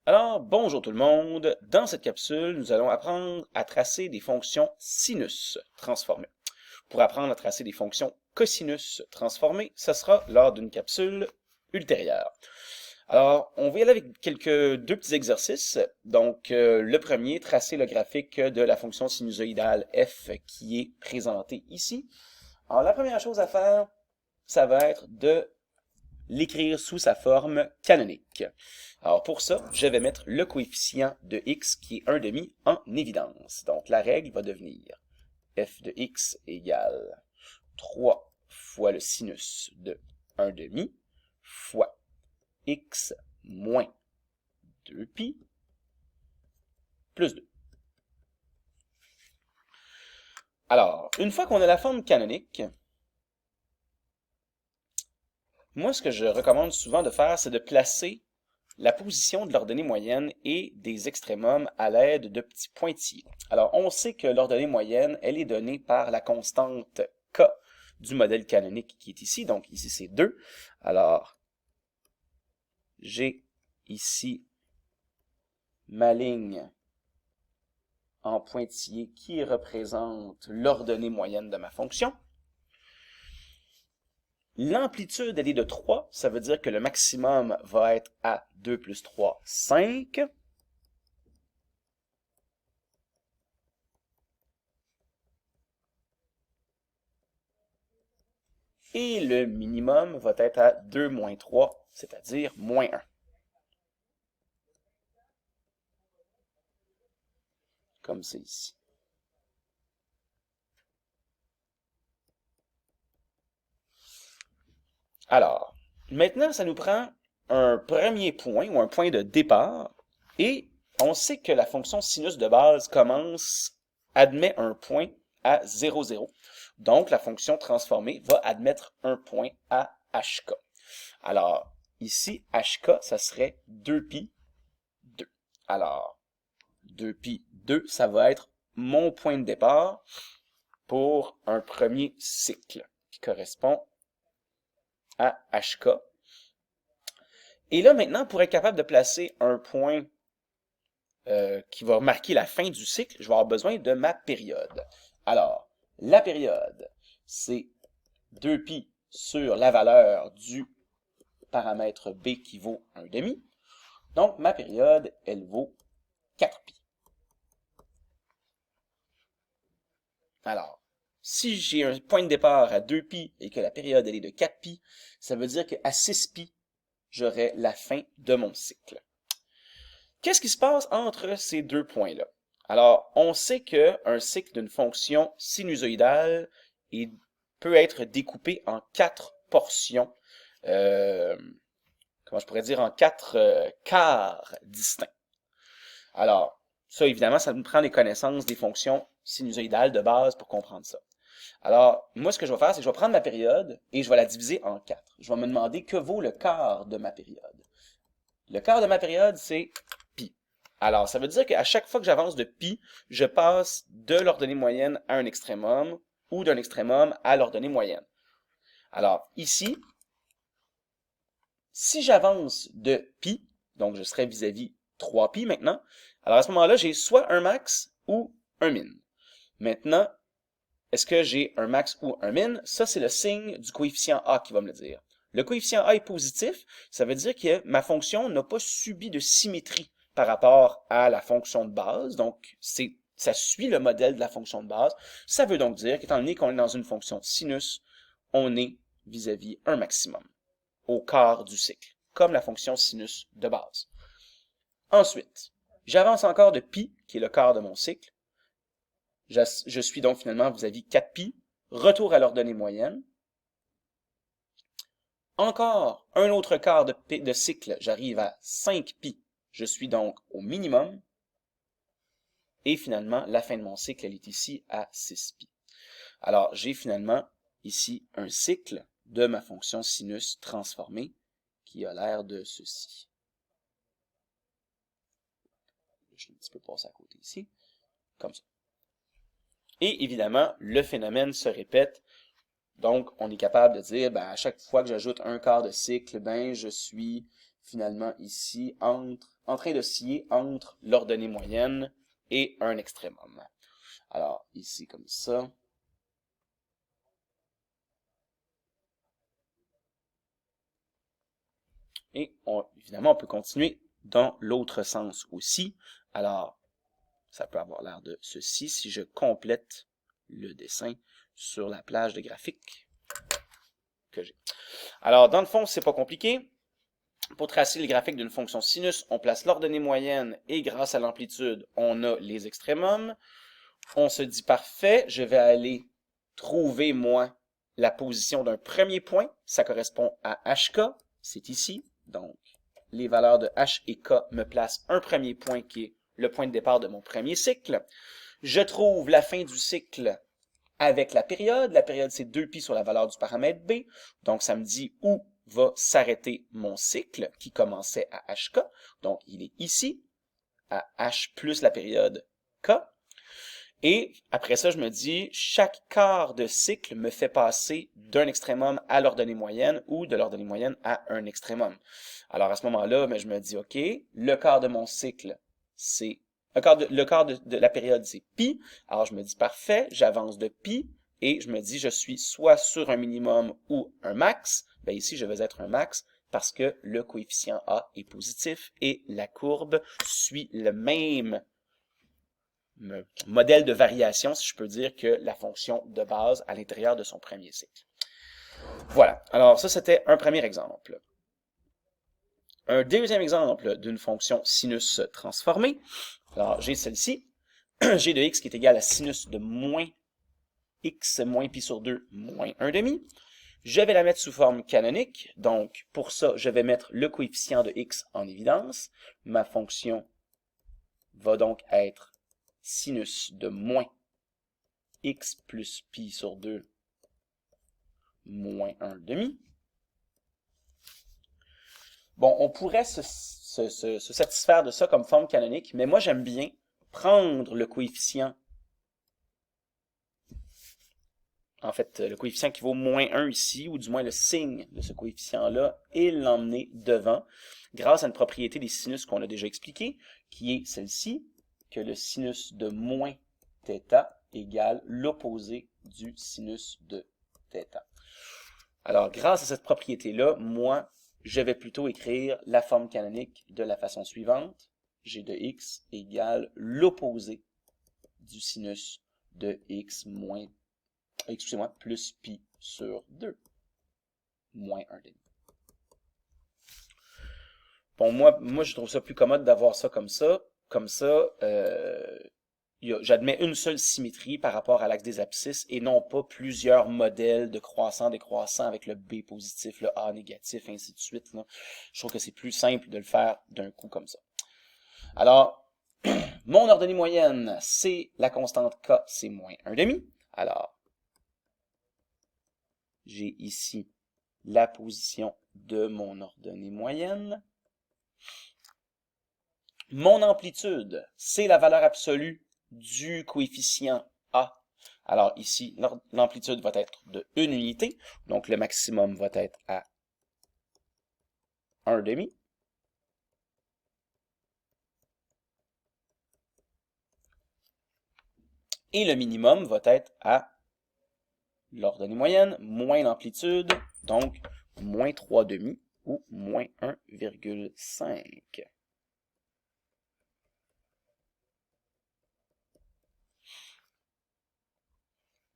Alors, bonjour tout le monde. Dans cette capsule, nous allons apprendre à tracer des fonctions sinus transformées. Pour apprendre à tracer des fonctions cosinus transformées, ce sera lors d'une capsule ultérieure. Alors, on va y aller avec deux petits exercices. Donc, le premier, tracer le graphique de la fonction sinusoïdale f qui est présentée ici. Alors, la première chose à faire, ça va être de l'écrire sous sa forme canonique. Alors pour ça, je vais mettre le coefficient de x qui est 1/2 en évidence. Donc la règle va devenir f de x égale 3 fois le sinus de 1/2 fois x moins 2pi plus 2. Alors, une fois qu'on a la forme canonique, moi ce que je recommande souvent de faire, c'est de placer la position de l'ordonnée moyenne et des extrémums à l'aide de petits pointillés. Alors, on sait que l'ordonnée moyenne, elle est donnée par la constante k du modèle canonique qui est ici. Donc, ici, c'est 2. Alors, j'ai ici ma ligne en pointillé qui représente l'ordonnée moyenne de ma fonction. L'amplitude, elle est de 3, ça veut dire que le maximum va être à 2 plus 3, 5. Et le minimum va être à 2 moins 3, c'est-à-dire moins 1. Comme c'est ici. Alors, maintenant, ça nous prend un premier point ou un point de départ et on sait que la fonction sinus de base admet un point à 0, 0. Donc, la fonction transformée va admettre un point à hk. Alors, ici, hk, ça serait 2pi 2. Alors, 2pi 2, ça va être mon point de départ pour un premier cycle qui correspond à hk. Et là, maintenant, pour être capable de placer un point qui va marquer la fin du cycle, je vais avoir besoin de ma période. Alors, la période, c'est 2pi sur la valeur du paramètre b qui vaut 1/2. Donc, ma période, elle vaut 4pi. Alors, si j'ai un point de départ à 2pi et que la période, elle est de 4pi, ça veut dire qu'à 6pi, j'aurai la fin de mon cycle. Qu'est-ce qui se passe entre ces deux points-là? Alors, on sait qu'un cycle d'une fonction sinusoïdale peut être découpé en 4 portions, comment je pourrais dire, en 4 quarts distincts. Alors, ça, évidemment, ça nous prend les connaissances des fonctions sinusoïdales de base pour comprendre ça. Alors, moi, ce que je vais faire, c'est que je vais prendre ma période et je vais la diviser en 4. Je vais me demander que vaut le quart de ma période. Le quart de ma période, c'est pi. Alors, ça veut dire qu'à chaque fois que j'avance de pi, je passe de l'ordonnée moyenne à un extrémum ou d'un extrémum à l'ordonnée moyenne. Alors, ici, si j'avance de pi, donc je serai vis-à-vis 3pi maintenant, alors à ce moment-là, j'ai soit un max ou un min. Maintenant, est-ce que j'ai un max ou un min? Ça, c'est le signe du coefficient a qui va me le dire. Le coefficient a est positif, ça veut dire que ma fonction n'a pas subi de symétrie par rapport à la fonction de base, donc ça suit le modèle de la fonction de base. Ça veut donc dire qu'étant donné qu'on est dans une fonction sinus, on est vis-à-vis un maximum, au quart du cycle, comme la fonction sinus de base. Ensuite, j'avance encore de pi, qui est le quart de mon cycle. Je suis donc finalement vis-à-vis 4pi, retour à l'ordonnée moyenne. Encore un autre quart de cycle, j'arrive à 5pi, je suis donc au minimum. Et finalement, la fin de mon cycle, elle est ici à 6pi. Alors, j'ai finalement ici un cycle de ma fonction sinus transformée qui a l'air de ceci. Je vais un petit peu passer à côté ici, comme ça. Et évidemment, le phénomène se répète. Donc, on est capable de dire, à chaque fois que j'ajoute un quart de cycle, je suis finalement ici en train d'osciller entre l'ordonnée moyenne et un extrémum. Alors, ici comme ça. Et évidemment, on peut continuer dans l'autre sens aussi. Alors, ça peut avoir l'air de ceci si je complète le dessin sur la plage de graphique que j'ai. Alors, dans le fond, c'est pas compliqué. Pour tracer le graphique d'une fonction sinus, on place l'ordonnée moyenne et grâce à l'amplitude, on a les extrémums. On se dit parfait, je vais aller trouver, moi, la position d'un premier point. Ça correspond à HK, c'est ici. Donc, les valeurs de H et K me placent un premier point qui est le point de départ de mon premier cycle. Je trouve la fin du cycle avec la période. La période, c'est 2π sur la valeur du paramètre B. Donc, ça me dit où va s'arrêter mon cycle qui commençait à HK. Donc, il est ici, à H plus la période K. Et après ça, je me dis, chaque quart de cycle me fait passer d'un extrémum à l'ordonnée moyenne ou de l'ordonnée moyenne à un extrémum. Alors, à ce moment-là, je me dis, OK, le quart de mon cycle, c'est... Le quart de la période, c'est pi. Alors, je me dis, parfait, j'avance de pi et je me dis, je suis soit sur un minimum ou un max. Ben ici, je vais être un max parce que le coefficient A est positif et la courbe suit le même modèle de variation, si je peux dire, que la fonction de base à l'intérieur de son premier cycle. Voilà. Alors, ça, c'était un premier exemple. Un deuxième exemple d'une fonction sinus transformée. Alors, j'ai celle-ci. G de x qui est égal à sinus de moins x moins pi sur 2 moins 1/2. Je vais la mettre sous forme canonique. Donc, pour ça, je vais mettre le coefficient de x en évidence. Ma fonction va donc être sinus de moins x plus pi sur 2 moins 1/2. Bon, on pourrait se satisfaire de ça comme forme canonique, mais moi j'aime bien prendre le coefficient, en fait, le coefficient qui vaut moins 1 ici, ou du moins le signe de ce coefficient-là, et l'emmener devant, grâce à une propriété des sinus qu'on a déjà expliquée, qui est celle-ci, que le sinus de moins θ égale l'opposé du sinus de θ. Alors, grâce à cette propriété-là, moi, je vais plutôt écrire la forme canonique de la façon suivante. G de x égale l'opposé du sinus de x moins, excusez-moi, plus pi sur 2 moins 1/2. Bon, moi, je trouve ça plus commode d'avoir ça comme ça. Comme ça, j'admets une seule symétrie par rapport à l'axe des abscisses et non pas plusieurs modèles de croissant, décroissant avec le B positif, le A négatif, ainsi de suite. Là. Je trouve que c'est plus simple de le faire d'un coup comme ça. Alors, mon ordonnée moyenne, c'est la constante K, c'est moins 1/2. Alors, j'ai ici la position de mon ordonnée moyenne. Mon amplitude, c'est la valeur absolue du coefficient A. Alors ici, l'amplitude va être de 1 unité, donc le maximum va être à 1/2. Et le minimum va être à l'ordonnée moyenne moins l'amplitude, donc moins 3/2 ou moins 1,5.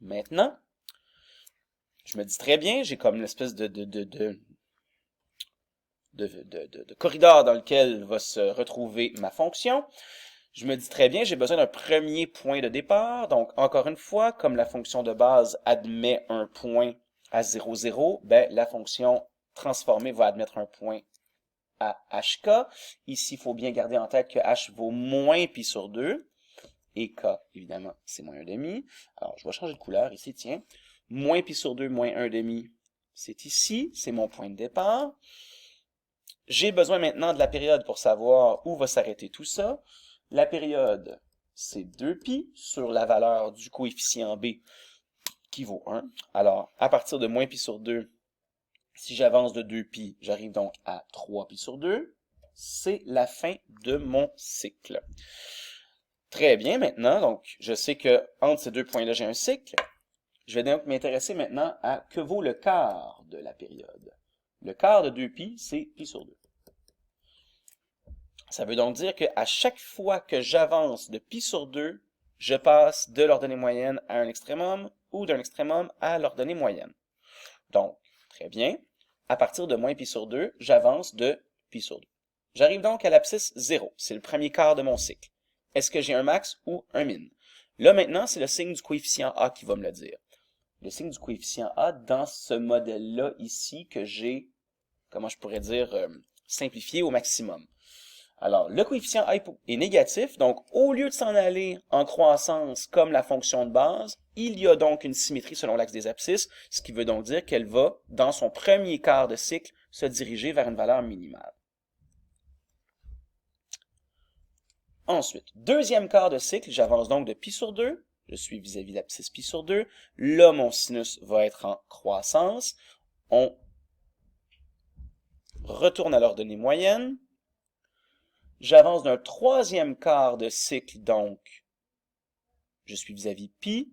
Maintenant, je me dis très bien, j'ai comme une espèce de corridor dans lequel va se retrouver ma fonction. Je me dis très bien, j'ai besoin d'un premier point de départ. Donc, encore une fois, comme la fonction de base admet un point à 0, 0, ben, la fonction transformée va admettre un point à hk. Ici, il faut bien garder en tête que h vaut moins pi sur 2. Et k, évidemment, c'est moins 1/2. Alors, je vais changer de couleur ici, tiens. Moins pi sur 2, moins 1/2, c'est ici. C'est mon point de départ. J'ai besoin maintenant de la période pour savoir où va s'arrêter tout ça. La période, c'est 2π sur la valeur du coefficient B qui vaut 1. Alors, à partir de moins pi sur 2, Si j'avance de 2π, j'arrive donc à 3π sur 2. C'est la fin de mon cycle. Très bien, maintenant, donc je sais que entre ces deux points-là, j'ai un cycle. Je vais donc m'intéresser maintenant à que vaut le quart de la période. Le quart de 2π, c'est π sur 2. Ça veut donc dire qu'à chaque fois que j'avance de π sur 2, je passe de l'ordonnée moyenne à un extrémum ou d'un extrémum à l'ordonnée moyenne. Donc, très bien. À partir de moins π sur 2, j'avance de π sur 2. J'arrive donc à l'abscisse 0. C'est le premier quart de mon cycle. Est-ce que j'ai un max ou un min? Là, maintenant, c'est le signe du coefficient A qui va me le dire. Le signe du coefficient A dans ce modèle-là ici que j'ai, comment je pourrais dire, simplifié au maximum. Alors, le coefficient A est négatif, donc au lieu de s'en aller en croissance comme la fonction de base, il y a donc une symétrie selon l'axe des abscisses, ce qui veut donc dire qu'elle va, dans son premier quart de cycle, se diriger vers une valeur minimale. Ensuite, deuxième quart de cycle, j'avance donc de π sur 2, je suis vis-à-vis l'abscisse π sur 2, là mon sinus va être en croissance, on retourne à l'ordonnée moyenne, j'avance d'un troisième quart de cycle, donc je suis vis-à-vis π,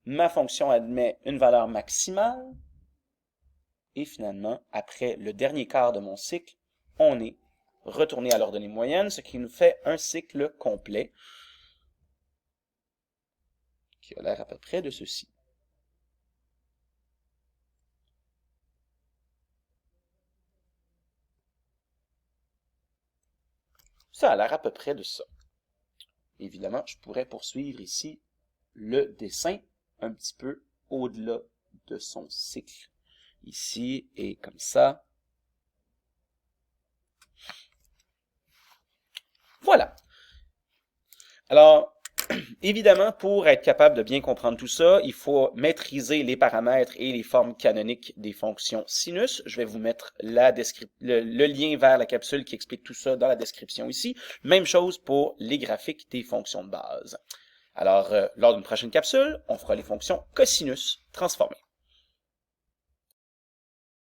ma fonction admet une valeur maximale, et finalement, après le dernier quart de mon cycle, on est retourné à l'ordonnée moyenne, ce qui nous fait un cycle complet, qui a l'air à peu près de ceci. Ça a l'air à peu près de ça. Évidemment, je pourrais poursuivre ici le dessin un petit peu au-delà de son cycle. Ici et comme ça. Voilà. Alors, évidemment, pour être capable de bien comprendre tout ça, il faut maîtriser les paramètres et les formes canoniques des fonctions sinus. Je vais vous mettre le lien vers la capsule qui explique tout ça dans la description ici. Même chose pour les graphiques des fonctions de base. Alors, lors d'une prochaine capsule, on fera les fonctions cosinus transformées.